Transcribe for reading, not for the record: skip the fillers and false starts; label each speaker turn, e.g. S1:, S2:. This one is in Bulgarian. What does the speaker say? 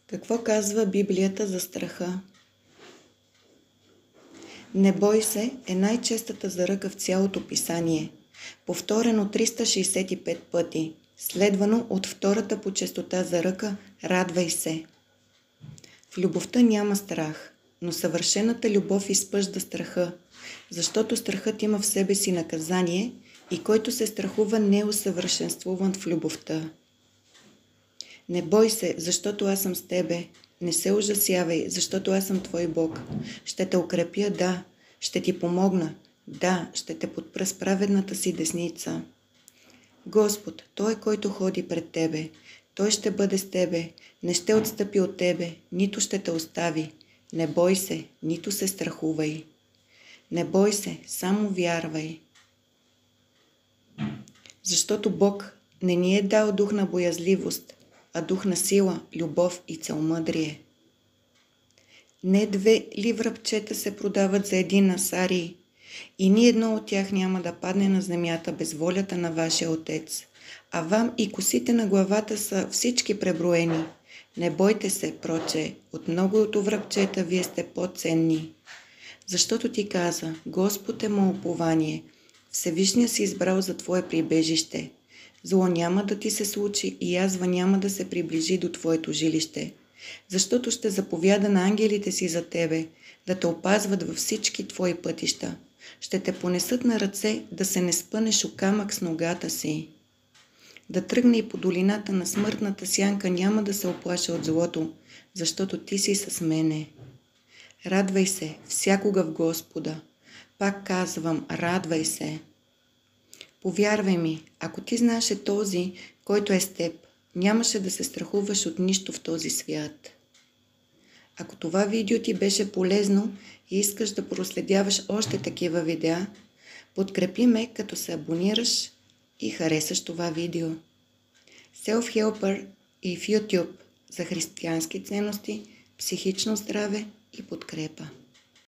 S1: Какво казва Библията за страха? Не бой се е най-честата заръка в цялото писание, повторено 365 пъти, следвано от втората по честота заръка радвай се. В любовта няма страх, но съвършената любов изпъжда страха, защото страхът има в себе си наказание и който се страхува не е усъвършенствуван в любовта. Не бой се, защото аз съм с тебе. Не се ужасявай, защото аз съм твой Бог. Ще те укрепя, да. Ще ти помогна, да. Ще те подпра с праведната си десница. Господ, Той, който ходи пред тебе, Той ще бъде с тебе, не ще отстъпи от тебе, нито ще те остави. Не бой се, нито се страхувай. Не бой се, само вярвай. Защото Бог не ни е дал дух на боязливост, а дух на сила, любов и целомъдрие. Не 2 ливръпчета се продават за 1 асарий, и ни едно от тях няма да падне на земята без волята на вашия Отец. А вам и косите на главата са всички преброени. Не бойте се, проче, от много от връбчета вие сте по-ценни. Защото ти каза, Господ е мое упование, Всевишния си избрал за твое прибежище. Зло няма да ти се случи и язва няма да се приближи до твоето жилище, защото ще заповяда на ангелите си за тебе, да те опазват във всички твои пътища. Ще те понесат на ръце, да се не спънеш о камък с ногата си. Да тръгне и по долината на смъртната сянка няма да се оплаша от злото, защото ти си с мене. Радвай се всякога в Господа. Пак казвам, радвай се. Повярвай ми, ако ти знаеше този, който е с теб, нямаше да се страхуваш от нищо в този свят. Ако това видео ти беше полезно и искаш да проследяваш още такива видеа, подкрепи ме като се абонираш и харесаш това видео. Self-Helper и в YouTube за християнски ценности, психично здраве и подкрепа.